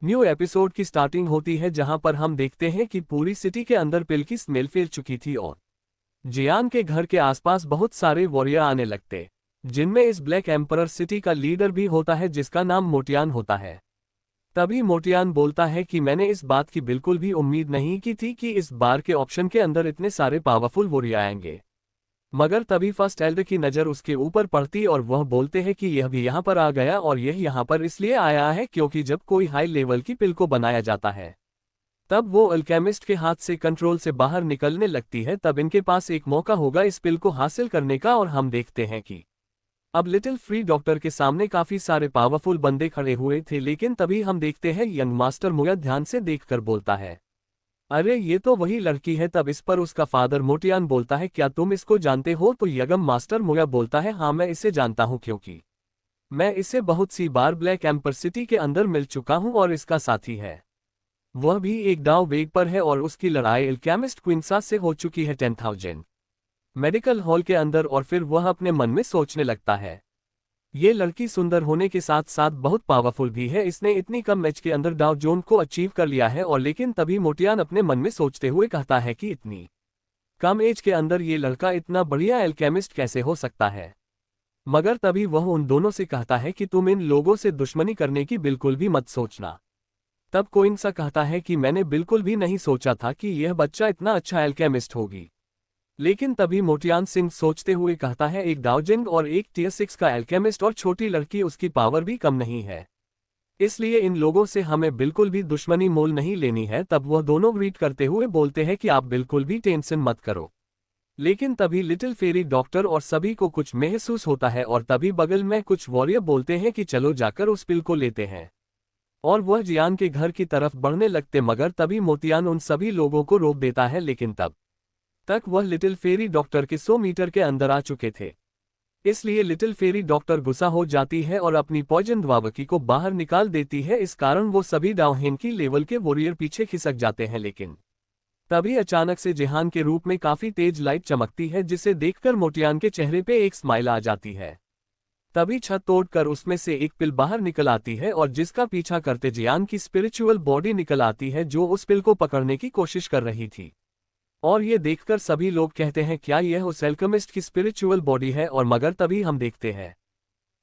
New episode की starting होती है जहां पर हम देखते हैं कि पूरी सिटी के अंदर पिल की स्मेल फैल चुकी थी और जियान के घर के आसपास बहुत सारे वॉरियर आने लगते, जिनमें इस ब्लैक एम्परर सिटी का लीडर भी होता है जिसका नाम मोटियान होता है। तभी मोटियान बोलता है कि मैंने इस बात की बिल्कुल भी उम्मीद नहीं की थी कि इस बार के ऑप्शन के अंदर इतने सारे पावरफुल वॉरियर आएंगे। मगर तभी फर्स्ट एल्डर की नज़र उसके ऊपर पड़ती और वह बोलते हैं कि यह भी यहाँ पर आ गया और यह यहाँ पर इसलिए आया है क्योंकि जब कोई हाई लेवल की पिल को बनाया जाता है तब वो अल्केमिस्ट के हाथ से कंट्रोल से बाहर निकलने लगती है। तब इनके पास एक मौका होगा इस पिल को हासिल करने का और हम देखते हैं कि अब लिटिल फ्री डॉक्टर के सामने काफी सारे पावरफुल बंदे खड़े हुए थे, लेकिन तभी हम देखते हैं यंग मास्टर मुया ध्यान से देखकर बोलता है, अरे ये तो वही लड़की है। तब इस पर उसका फादर मोटियान बोलता है, क्या तुम इसको जानते हो? तो यंग मास्टर मुया बोलता है, हाँ मैं इसे जानता हूँ क्योंकि मैं इसे बहुत सी बार ब्लैक एम्पर सिटी के अंदर मिल चुका हूँ और इसका साथी है। वह भी एक दाव वेग पर है और उसकी लड़ाई एल्केमिस्ट क्विंसा से हो चुकी है 10,000 मेडिकल हॉल के अंदर। और फिर वह अपने मन में सोचने लगता है, ये लड़की सुंदर होने के साथ साथ बहुत पावरफुल भी है। इसने इतनी कम मैच के अंदर डाउ जोन को अचीव कर लिया है। और लेकिन तभी मोटियान अपने मन में सोचते हुए कहता है कि इतनी कम एज के अंदर ये लड़का इतना बढ़िया एल्केमिस्ट कैसे हो सकता है। मगर तभी वह उन दोनों से कहता है कि तुम इन लोगों से दुश्मनी करने की बिल्कुल भी मत सोचना। तब कोइंसा कहता है कि मैंने बिल्कुल भी नहीं सोचा था कि यह बच्चा इतना अच्छा एल्केमिस्ट होगी। लेकिन तभी मोटियान सिंह सोचते हुए कहता है, एक दाउजिंग और एक टियर 6 का एल्केमिस्ट और छोटी लड़की, उसकी पावर भी कम नहीं है, इसलिए इन लोगों से हमें बिल्कुल भी दुश्मनी मोल नहीं लेनी है। तब वह दोनों ग्रीट करते हुए बोलते हैं कि आप बिल्कुल भी टेंशन मत करो। लेकिन तभी लिटिल फेरी डॉक्टर और सभी को कुछ महसूस होता है और तभी बगल में कुछ वॉरियर बोलते हैं कि चलो जाकर उस पिल को लेते हैं। और वह जियान के घर की तरफ बढ़ने लगते, मगर तभी मोतियान उन सभी लोगों को रोक देता है। लेकिन तब तक वह लिटिल फेरी डॉक्टर के 100 मीटर के अंदर आ चुके थे, इसलिए लिटिल फेरी डॉक्टर गुस्सा हो जाती है और अपनी पॉइजन द्वावकी को बाहर निकाल देती है। इस कारण वो सभी डाउनहेन की लेवल के वॉरियर पीछे खिसक जाते हैं। लेकिन तभी अचानक से जिहान के रूप में काफी तेज लाइट चमकती है, जिसे देखकर मोटियान के चेहरे पे एक स्माइल आ जाती है। तभी छत तोड़कर उसमें से एक पिल बाहर निकल आती है और जिसका पीछा करते जियान की स्पिरिचुअल बॉडी निकल आती है जो उस पिल को पकड़ने की कोशिश कर रही थी। और ये देखकर सभी लोग कहते हैं, क्या यह उस एल्केमिस्ट की स्पिरिचुअल बॉडी है? और मगर तभी हम देखते हैं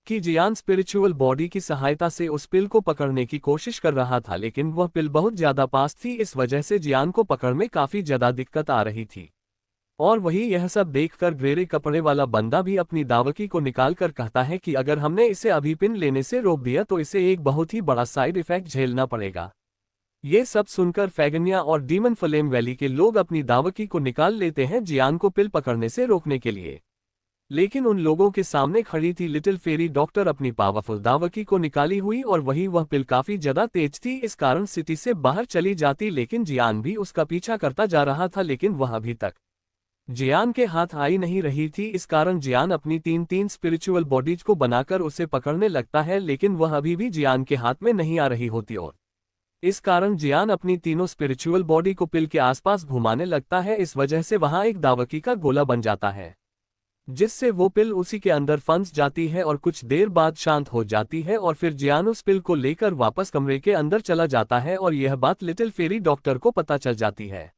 कि जियान स्पिरिचुअल बॉडी की सहायता से उस पिल को पकड़ने की कोशिश कर रहा था, लेकिन वह पिल बहुत ज्यादा पास थी, इस वजह से जियान को पकड़ में काफी ज्यादा दिक्कत आ रही थी। और वही यह सब देखकर ग्रेरे कपड़े वाला बंदा भी अपनी दावकी को निकालकर कहता है कि अगर हमने इसे अभी पिन लेने से रोक दिया तो इसे एक बहुत ही बड़ा साइड इफेक्ट झेलना पड़ेगा। ये सब सुनकर फैगनिया और डीमन फ्लेम वैली के लोग अपनी दावकी को निकाल लेते हैं जियान को पिल पकड़ने से रोकने के लिए। लेकिन उन लोगों के सामने खड़ी थी लिटिल फेरी डॉक्टर अपनी पावरफुल दावकी को निकाली हुई और वही वह पिल काफी ज्यादा तेज थी, इस कारण सिटी से बाहर चली जाती। लेकिन जियान भी उसका पीछा करता जा रहा था, लेकिन वह अभी तक जियान के हाथ आई नहीं रही थी। इस कारण जियान अपनी तीन स्पिरिचुअल बॉडीज को बनाकर उसे पकड़ने लगता है, लेकिन वह अभी भी जियान के हाथ में नहीं आ रही होती और इस कारण जियान अपनी तीनों स्पिरिचुअल बॉडी को पिल के आसपास घुमाने लगता है। इस वजह से वहां एक दावकी का गोला बन जाता है, जिससे वो पिल उसी के अंदर फंस जाती है और कुछ देर बाद शांत हो जाती है। और फिर जियान उस पिल को लेकर वापस कमरे के अंदर चला जाता है और यह बात लिटिल फेरी डॉक्टर को पता चल जाती है,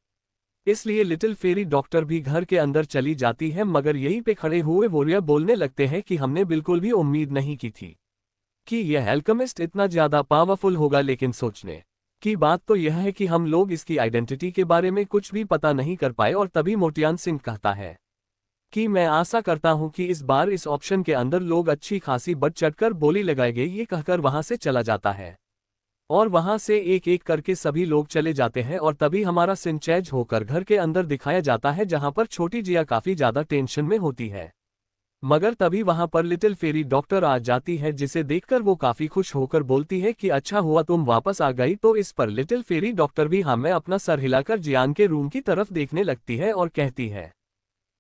इसलिए लिटिल फेरी डॉक्टर भी घर के अंदर चली जाती है। मगर यहीं पे खड़े हुए वॉरियर बोलने लगते हैं कि हमने बिल्कुल भी उम्मीद नहीं की थी कि यह एल्केमिस्ट इतना ज्यादा पावरफुल होगा। लेकिन सोचने की बात तो यह है कि हम लोग इसकी आइडेंटिटी के बारे में कुछ भी पता नहीं कर पाए। और तभी मोटियान सिंह कहता है कि मैं आशा करता हूं कि इस बार इस ऑप्शन के अंदर लोग अच्छी खासी बढ़ चढ़कर बोली लगाएंगे। ये कहकर वहां से चला जाता है और वहां से एक एक करके सभी लोग चले जाते हैं। और तभी हमारा सीन चेंज होकर घर के अंदर दिखाया जाता है, जहां पर छोटी जिया काफी ज्यादा टेंशन में होती है। मगर तभी वहां पर लिटिल फेरी डॉक्टर आ जाती है, जिसे देखकर वो काफी खुश होकर बोलती है कि अच्छा हुआ तुम वापस आ गई। तो इस पर लिटिल फेरी डॉक्टर भी हमें अपना सर हिलाकर जियान के रूम की तरफ देखने लगती है और कहती है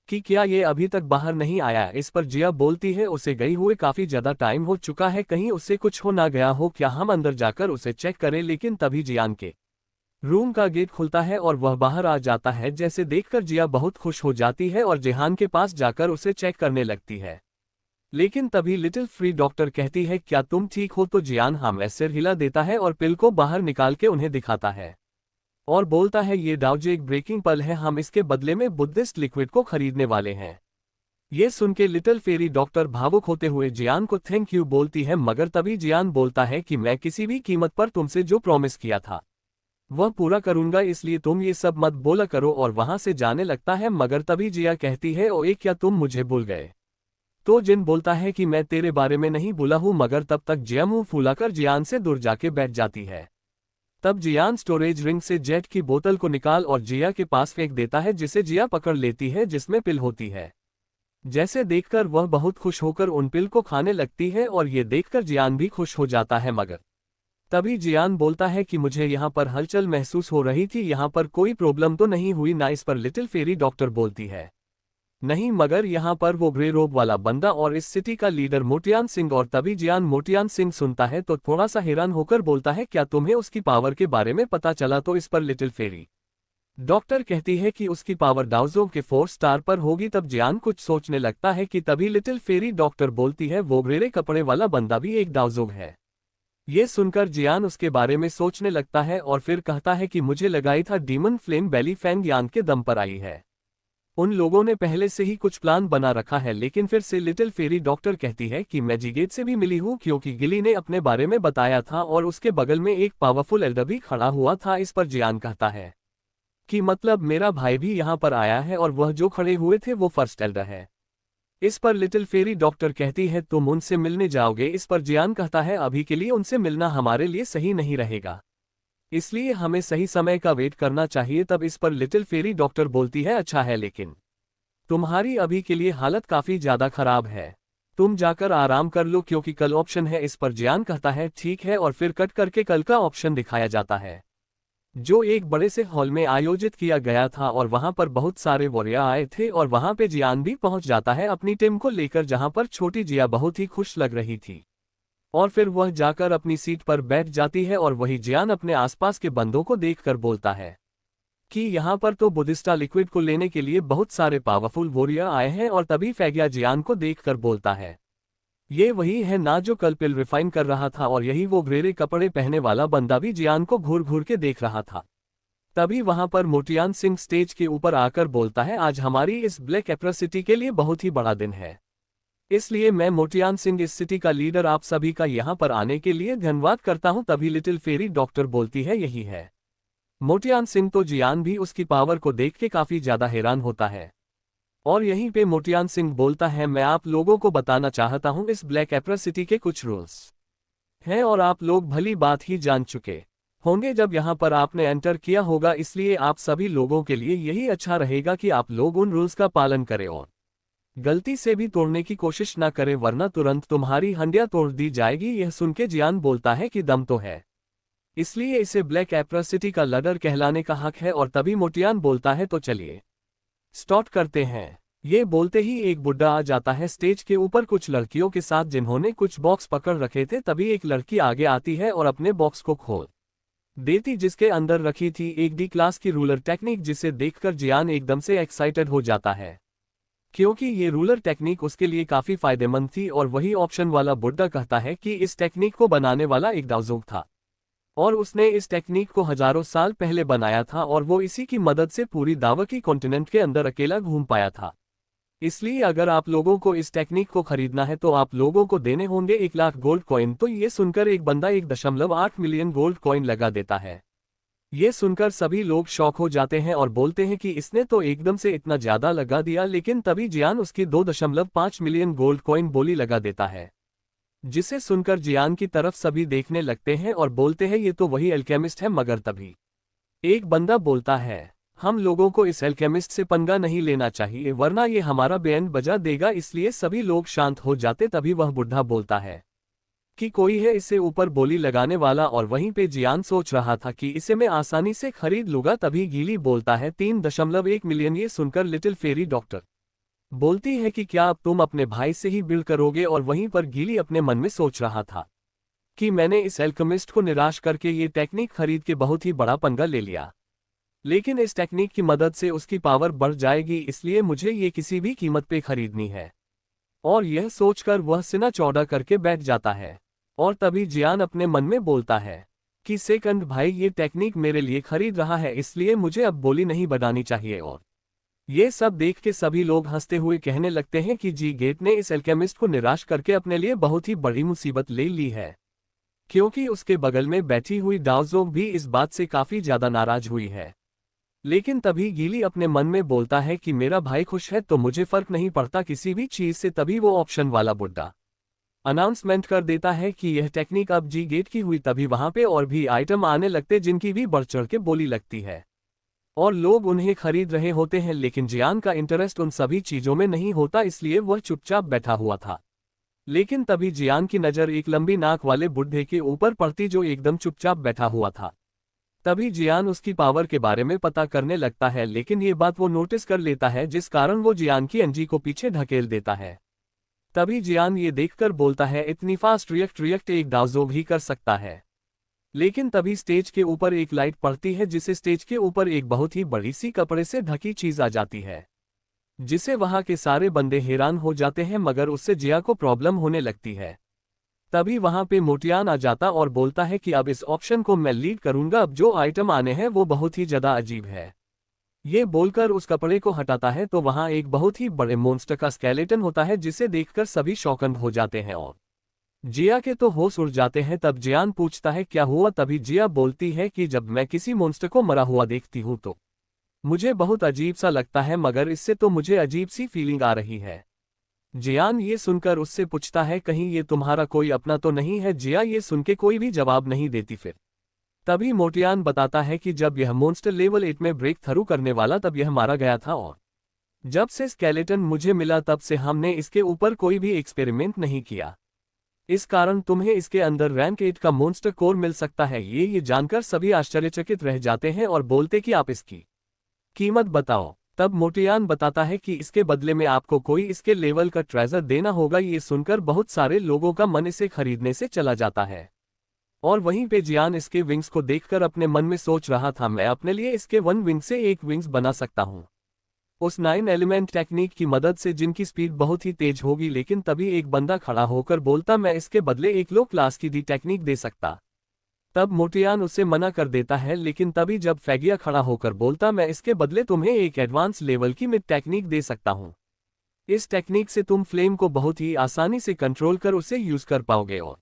कि क्या ये अभी तक बाहर नहीं आया। इस पर जिया बोलती है उसे गई हुए काफी ज्यादा टाइम हो चुका है, कहीं उससे कुछ हो ना गया हो, क्या हम अंदर जाकर उसे चेक करें। लेकिन तभी जियान के रूम का गेट खुलता है और वह बाहर आ जाता है, जैसे देखकर जिया बहुत खुश हो जाती है और जिहान के पास जाकर उसे चेक करने लगती है। लेकिन तभी लिटिल फ्री डॉक्टर कहती है क्या तुम ठीक हो, तो जियान हमें सिर हिला देता है और पिल को बाहर निकाल के उन्हें दिखाता है और बोलता है ये डाउजे एक ब्रेकिंग पल है, हम इसके बदले में बुद्धिस्ट लिक्विड को खरीदने वाले हैं। ये सुन के लिटिल फेरी डॉक्टर भावुक होते हुए जियान को थैंक यू बोलती है, मगर तभी जियान बोलता है कि मैं किसी भी कीमत पर तुमसे जो प्रॉमिस किया था वह पूरा करूंगा, इसलिए तुम ये सब मत बोला करो, और वहां से जाने लगता है। मगर तभी जिया कहती है ओ क्या तुम मुझे भूल गए? तो जिन बोलता है कि मैं तेरे बारे में नहीं भूला हूं, मगर तब तक जिया मुंह फुलाकर जियान से दूर जाके बैठ जाती है। तब जियान स्टोरेज रिंग से जेट की बोतल को निकाल और जिया के पास फेंक देता है, जिसे जिया पकड़ लेती है जिसमें पिल होती है। जैसे देखकर वह बहुत खुश होकर उन पिल को खाने लगती है और ये देखकर जियान भी खुश हो जाता है। मगर तभी जियान बोलता है कि मुझे यहाँ पर हलचल महसूस हो रही थी, यहाँ पर कोई प्रॉब्लम तो नहीं हुई ना? इस पर लिटिल फेरी डॉक्टर बोलती है नहीं, मगर यहाँ पर वो ग्रे रोब वाला बंदा और इस सिटी का लीडर मोटियान सिंह। और तभी जियान मोटियान सिंह सुनता है तो थोड़ा सा हैरान होकर बोलता है क्या तुम्हें उसकी पावर के बारे में पता चला? तो इस पर लिटिल फेरी डॉक्टर कहती है कि उसकी पावर डाउजो के 4 स्टार पर होगी। तब जियान कुछ सोचने लगता है कि तभी लिटिल फेरी डॉक्टर बोलती है वो ग्रे कपड़े वाला बंदा भी एक डाउजोग है। ये सुनकर जियान उसके बारे में सोचने लगता है और फिर कहता है कि मुझे लगाई था डीमन फ्लेम बेली फैंग यान के दम पर आई है। उन लोगों ने पहले से ही कुछ प्लान बना रखा है। लेकिन फिर से लिटिल फेरी डॉक्टर कहती है कि मैं जिगेट से भी मिली हूँ, क्योंकि गिली ने अपने बारे में बताया था और उसके बगल में एक पावरफुल एल्डर भी खड़ा हुआ था। इस पर जियान कहता है कि मतलब मेरा भाई भी यहाँ पर आया है और वह जो खड़े हुए थे वो फर्स्ट एल्डर है। इस पर लिटिल फेरी डॉक्टर कहती है तुम उनसे मिलने जाओगे? इस पर जियान कहता है अभी के लिए उनसे मिलना हमारे लिए सही नहीं रहेगा, इसलिए हमें सही समय का वेट करना चाहिए। तब इस पर लिटिल फेरी डॉक्टर बोलती है अच्छा है, लेकिन तुम्हारी अभी के लिए हालत काफी ज्यादा खराब है, तुम जाकर आराम कर लो क्योंकि कल ऑप्शन है। इस पर जियान कहता है ठीक है, और फिर कट करके कल का ऑप्शन दिखाया जाता है जो एक बड़े से हॉल में आयोजित किया गया था और वहां पर बहुत सारे वॉरियर आए थे और वहां पे जियान भी पहुंच जाता है अपनी टीम को लेकर, जहां पर छोटी जिया बहुत ही खुश लग रही थी। और फिर वह जाकर अपनी सीट पर बैठ जाती है और वही जियान अपने आसपास के बंदों को देखकर बोलता है कि यहाँ पर तो बुद्धिस्टा लिक्विड को लेने के लिए बहुत सारे पावरफुल वॉरियर आए हैं। और तभी फैगिया जियान को देखकर बोलता है ये वही है ना जो कल पिल रिफाइन कर रहा था, और यही वो ग्रेरे कपड़े पहने वाला बंदा भी जियान को घूर घूर के देख रहा था। तभी वहां पर मोटियान सिंह स्टेज के ऊपर आकर बोलता है आज हमारी इस ब्लैक एप्रोसिटी के लिए बहुत ही बड़ा दिन है, इसलिए मैं मोटियान सिंह इस सिटी का लीडर आप सभी का यहाँ पर आने के लिए धन्यवाद करता हूँ। तभी लिटिल फेरी डॉक्टर बोलती है यही है मोटियान सिंह। तो जियान भी उसकी पावर को देख के काफी ज्यादा हैरान होता है और यहीं पे मोटियान सिंह बोलता है मैं आप लोगों को बताना चाहता हूं इस ब्लैक एप्रोसिटी के कुछ रूल्स हैं और आप लोग भली बात ही जान चुके होंगे जब यहां पर आपने एंटर किया होगा, इसलिए आप सभी लोगों के लिए यही अच्छा रहेगा कि आप लोग उन रूल्स का पालन करें और गलती से भी तोड़ने की कोशिश ना करें, वरना तुरंत तुम्हारी हंडियां तोड़ दी जाएगी। यह सुन के जियान बोलता है कि दम तो है, इसलिए इसे ब्लैक एप्रोसिटी का लीडर कहलाने का हक है। और तभी मोटियान बोलता है तो चलिए स्टार्ट करते हैं। ये बोलते ही एक बुड्ढा आ जाता है स्टेज के ऊपर कुछ लड़कियों के साथ जिन्होंने कुछ बॉक्स पकड़ रखे थे। तभी एक लड़की आगे आती है और अपने बॉक्स को खोल देती, जिसके अंदर रखी थी एक डी क्लास की रूलर टेक्निक, जिसे देखकर जियान एकदम से एक्साइटेड हो जाता है क्योंकि ये रूलर टेक्निक उसके लिए काफी फायदेमंद थी। और वही ऑप्शन वाला बुड्ढा कहता है कि इस टेक्निक को बनाने वाला एक डाउजोग था और उसने इस टेक्निक को हजारों साल पहले बनाया था और वो इसी की मदद से पूरी दावा की कॉन्टिनेंट के अंदर अकेला घूम पाया था। इसलिए अगर आप लोगों को इस टेक्निक को खरीदना है तो आप लोगों को देने होंगे 1 लाख गोल्ड कॉइन। तो ये सुनकर एक बंदा 1.8 मिलियन गोल्ड कॉइन लगा देता है। ये सुनकर सभी लोग शॉक हो जाते हैं और बोलते हैं कि इसने तो एकदम से इतना ज्यादा लगा दिया। लेकिन तभी जियान उसकी 2.5 मिलियन गोल्ड कॉइन बोली लगा देता है, जिसे सुनकर जियान की तरफ सभी देखने लगते हैं और बोलते हैं ये तो वही एल्केमिस्ट है। मगर तभी एक बंदा बोलता है हम लोगों को इस एल्केमिस्ट से पंगा नहीं लेना चाहिए, वरना ये हमारा बैंड बजा देगा। इसलिए सभी लोग शांत हो जाते। तभी वह बुढ़ा बोलता है कि कोई है इससे ऊपर बोली लगाने वाला, और वहीं पे जियान सोच रहा था कि इसे मैं आसानी से खरीद लूंगा। तभी गीली बोलता है 3.1 मिलियन। ये सुनकर लिटिल फेरी डॉक्टर बोलती है कि क्या अब तुम अपने भाई से ही बिल्ड करोगे? और वहीं पर गीली अपने मन में सोच रहा था कि मैंने इस एल्केमिस्ट को निराश करके ये टेक्निक खरीद के बहुत ही बड़ा पंगा ले लिया, लेकिन इस टेक्निक की मदद से उसकी पावर बढ़ जाएगी, इसलिए मुझे ये किसी भी कीमत पे खरीदनी है। और यह सोचकर वह सीना चौड़ा करके बैठ जाता है। और तभी जियान अपने मन में बोलता है कि सेकंड भाई, ये टेक्निक मेरे लिए खरीद रहा है, इसलिए मुझे अब बोली नहीं बनानी चाहिए। और ये सब देख के सभी लोग हंसते हुए कहने लगते हैं कि जी गेट ने इस एल्केमिस्ट को निराश करके अपने लिए बहुत ही बड़ी मुसीबत ले ली है, क्योंकि उसके बगल में बैठी हुई डाओजोंग भी इस बात से काफी ज्यादा नाराज हुई है। लेकिन तभी गीली अपने मन में बोलता है कि मेरा भाई खुश है तो मुझे फर्क नहीं पड़ता किसी भी चीज से। तभी वो ऑप्शन वाला बुड्ढा अनाउंसमेंट कर देता है कि यह टेक्निक अब जी गेट की हुई। तभी वहां पे और भी आइटम आने लगते जिनकी भी बढ़ चढ़ के बोली लगती है और लोग उन्हें खरीद रहे होते हैं। लेकिन जियान का इंटरेस्ट उन सभी चीजों में नहीं होता, इसलिए वह चुपचाप बैठा हुआ था। लेकिन तभी जियान की नजर एक लंबी नाक वाले बुड्ढे के ऊपर पड़ती जो एकदम चुपचाप बैठा हुआ था। तभी जियान उसकी पावर के बारे में पता करने लगता है, लेकिन ये बात वो नोटिस कर लेता है जिस कारण वो जियान की एनर्जी को पीछे ढकेल देता है। तभी जियान ये देखकर बोलता है इतनी फास्ट रिएक्ट एक डाओजोंग ही कर सकता है। लेकिन तभी स्टेज के ऊपर एक लाइट पड़ती है जिसे स्टेज के ऊपर एक बहुत ही बड़ी सी कपड़े से ढकी चीज आ जाती है, जिसे वहां के सारे बंदे हैरान हो जाते हैं, मगर उससे जिया को प्रॉब्लम होने लगती है। तभी वहां पे मोटियान आ जाता और बोलता है कि अब इस ऑप्शन को मैं लीड करूंगा, अब जो आइटम आने हैं वो बहुत ही ज्यादा अजीब है। ये बोलकर उस कपड़े को हटाता है तो वहां एक बहुत ही बड़े मॉन्स्टर का स्केलेटन होता है, जिसे देखकर सभी शॉकंड हो जाते हैं और जिया के तो होश उड़ जाते हैं। तब जियान पूछता है क्या हुआ। तभी जिया बोलती है कि जब मैं किसी मॉन्स्टर को मरा हुआ देखती हूं तो मुझे बहुत अजीब सा लगता है, मगर इससे तो मुझे अजीब सी फीलिंग आ रही है। जियान ये सुनकर उससे पूछता है कहीं ये तुम्हारा कोई अपना तो नहीं है। जिया ये सुन के कोई भी जवाब नहीं देती। फिर तभी मोटियान बताता है कि जब यह मॉन्स्टर लेवल 8 में ब्रेक थ्रू करने वाला तब यह मारा गया था, और जब से स्केलेटन मुझे मिला तब से हमने इसके ऊपर कोई भी एक्सपेरिमेंट नहीं किया। इस कारण तुम्हें इसके अंदर रैंक 8 का मॉन्स्टर कोर मिल सकता है। ये जानकर सभी आश्चर्यचकित रह जाते हैं और बोलते कि आप इसकी कीमत बताओ। तब मोटियान बताता है कि इसके बदले में आपको कोई इसके लेवल का ट्रेजर देना होगा। ये सुनकर बहुत सारे लोगों का मन इसे खरीदने से चला जाता है। और वहीं पे जियान इसके विंग्स को देखकर अपने मन में सोच रहा था मैं अपने लिए इसके 1 विंग से एक विंग्स बना सकता हूं, उस 9 एलिमेंट टेक्निक की मदद से जिनकी स्पीड बहुत ही तेज होगी। लेकिन तभी एक बंदा खड़ा होकर बोलता मैं इसके बदले एक लो क्लास की डी टेक्निक दे सकता। तब मोटियान उसे मना कर देता है, लेकिन तभी जब फैगिया खड़ा होकर बोलता मैं इसके बदले तुम्हें एक एडवांस लेवल की मिड टेक्निक दे सकता हूं। इस टेक्निक से तुम फ्लेम को बहुत ही आसानी से कंट्रोल कर उसे यूज कर पाओगे और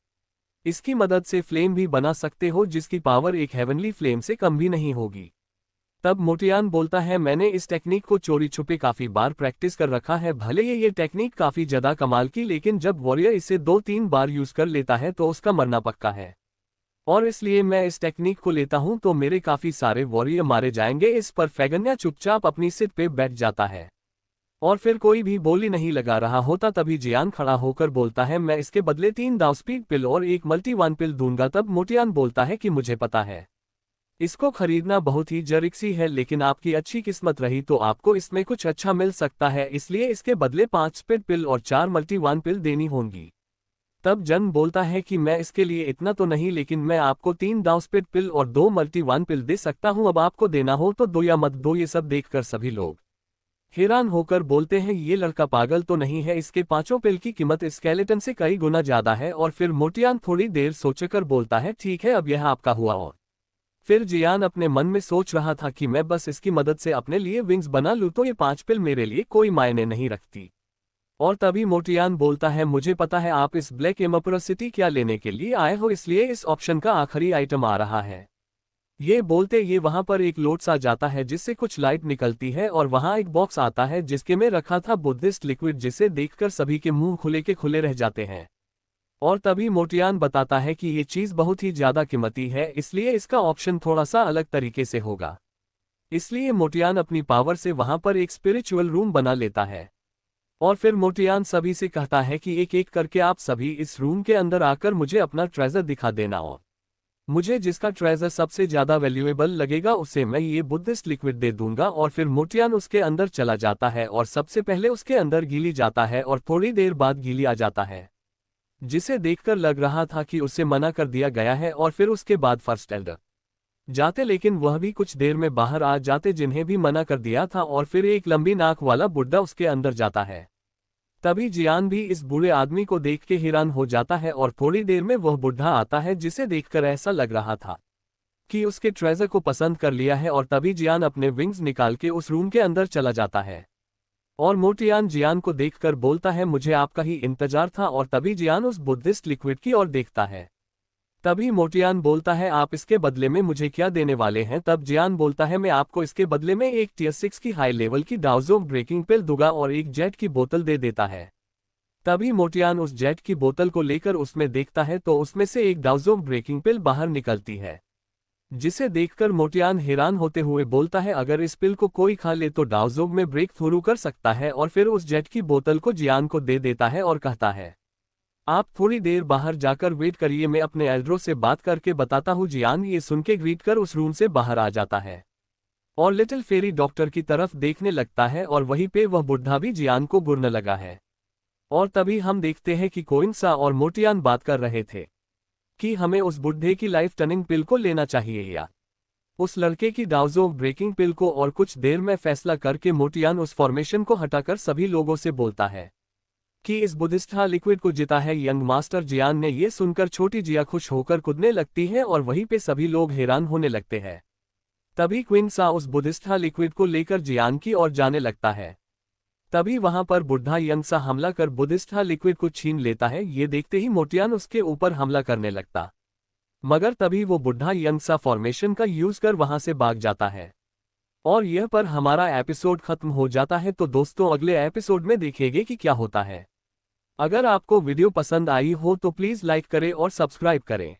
इसकी मदद से फ्लेम भी बना सकते हो जिसकी पावर एक हेवनली फ्लेम से कम भी नहीं होगी। तब मोटियान बोलता है मैंने इस टेक्निक को चोरी छुपे काफी बार प्रैक्टिस कर रखा है, भले ये टेक्निक काफी ज्यादा कमाल की, लेकिन जब वॉरियर इसे 2-3 बार यूज कर लेता है तो उसका मरना पक्का है, और इसलिए मैं इस टेक्निक को लेता हूं तो मेरे काफी सारे वॉरियर मारे जाएंगे। इस पर फैगन्या चुपचाप अपनी सीट पे बैठ जाता है और फिर कोई भी बोली नहीं लगा रहा होता। तभी जियान खड़ा होकर बोलता है मैं इसके बदले 3 दाव स्पीड पिल और एक मल्टी 1 पिल दूंगा। तब मोटियान बोलता है कि मुझे पता है इसको खरीदना बहुत ही जरिक्सी है, लेकिन आपकी अच्छी किस्मत रही तो आपको इसमें कुछ अच्छा मिल सकता है, इसलिए इसके बदले 5 स्पीड पिल और 4 मल्टी 1 पिल देनी होंगी। तब जन बोलता है कि मैं इसके लिए इतना तो नहीं, लेकिन मैं आपको 3 दाव स्पीड पिल और 2 मल्टी 1 पिल दे सकता हूं। अब आपको देना हो तो दो या मत दो। ये सब देखकर सभी लोग हैरान होकर बोलते हैं ये लड़का पागल तो नहीं है, इसके 5 पिल की कीमत स्केलेटन से कई गुना ज्यादा है। और फिर मोटियान थोड़ी देर सोचकर बोलता है ठीक है अब यह आपका हुआ। और फिर जियान अपने मन में सोच रहा था कि मैं बस इसकी मदद से अपने लिए विंग्स बना लूं तो ये 5 पिल मेरे लिए कोई मायने नहीं रखती। और तभी मोटियान बोलता है मुझे पता है आप इस ब्लैक एम्परसिटी क्या लेने के लिए आए हो, इसलिए इस ऑप्शन का आखिरी आइटम आ रहा है। ये बोलते ये वहां पर एक लोट सा जाता है जिससे कुछ लाइट निकलती है और वहां एक बॉक्स आता है जिसके में रखा था बुद्धिस्ट लिक्विड, जिसे देखकर सभी के मुंह खुले के खुले रह जाते हैं। और तभी मोटियान बताता है कि ये चीज बहुत ही ज्यादा कीमती है, इसलिए इसका ऑप्शन थोड़ा सा अलग तरीके से होगा। इसलिए मोटियान अपनी पावर से वहां पर एक स्पिरिचुअल रूम बना लेता है और फिर मोटियान सभी से कहता है कि एक एक करके आप सभी इस रूम के अंदर आकर मुझे अपना ट्रेजर दिखा देना, और मुझे जिसका ट्रेजर सबसे ज्यादा वैल्यूएबल लगेगा उसे मैं ये बुद्धिस्ट लिक्विड दे दूंगा। और फिर मोटियान उसके अंदर चला जाता है और सबसे पहले उसके अंदर गीली जाता है और थोड़ी देर बाद गीली आ जाता है, जिसे देखकर लग रहा था कि उसे मना कर दिया गया है। और फिर उसके बाद फर्स्ट एल्डर जाते, लेकिन वह भी कुछ देर में बाहर आ जाते जिन्हें भी मना कर दिया था। और फिर एक लंबी नाक वाला बुड्ढा उसके अंदर जाता है। तभी जियान भी इस बूढ़े आदमी को देख के हैरान हो जाता है और थोड़ी देर में वह बुढ़ा आता है जिसे देखकर ऐसा लग रहा था कि उसके ट्रेजर को पसंद कर लिया है। और तभी जियान अपने विंग्स निकाल के उस रूम के अंदर चला जाता है और मोटियान जियान को देखकर बोलता है मुझे आपका ही इंतजार था। और तभी जियान उस बुद्धिस्ट लिक्विड की ओर देखता है। तभी मोटियान बोलता है आप इसके बदले में मुझे क्या देने वाले हैं। तब जियान बोलता है मैं आपको इसके बदले में एक टियर 6 की हाई लेवल की डाउज़ोव ब्रेकिंग पिल दूंगा और एक जेट की बोतल दे देता है। तभी मोटियान उस जेट की बोतल को लेकर उसमें देखता है तो उसमें से एक डाउज़ोव ब्रेकिंग पिल बाहर निकलती है, जिसे देखकर मोटियान हैरान होते हुए बोलता है अगर इस पिल को कोई खा ले तो डाउज़ोव में ब्रेक थ्रू कर सकता है। और फिर उस जेट की बोतल को जियान को दे देता है और कहता है आप थोड़ी देर बाहर जाकर वेट करिए, मैं अपने एल्ड्रो से बात करके बताता हूँ। जियान ये सुन के ग्रीट कर उस रूम से बाहर आ जाता है और लिटिल फेरी डॉक्टर की तरफ देखने लगता है और वहीं पे वह बुढ़ा भी जियान को बुरने लगा है। और तभी हम देखते हैं कि कोइंसा और मोटियान बात कर रहे थे कि हमें उस बुढ़े की लाइफ टर्निंग पिल को लेना चाहिए या उस लड़के की डाउज़ोव ब्रेकिंग पिल को। और कुछ देर में फैसला करके मोटियान उस फॉर्मेशन को हटाकर सभी लोगों से बोलता है कि इस बुद्धिस्ट लिक्विड को जीता है यंग मास्टर। जियान ने ये सुनकर छोटी जिया खुश होकर कूदने लगती है और वहीं पे सभी लोग हैरान होने लगते हैं। तभी क्विंसा उस बुद्धिस्ट लिक्विड को लेकर जियान की ओर जाने लगता है। तभी वहां पर बुढ़ा यंगसा हमला कर बुद्धिस्ट लिक्विड को छीन लेता है। ये देखते ही मोटियान उसके ऊपर हमला करने लगता, मगर तभी वो बुढ़ा यंगसा फॉर्मेशन का यूज कर वहां से भाग जाता है और यह पर हमारा एपिसोड खत्म हो जाता है। तो दोस्तों अगले एपिसोड में देखेंगे कि क्या होता है। अगर आपको वीडियो पसंद आई हो तो प्लीज़ लाइक करें और सब्सक्राइब करें।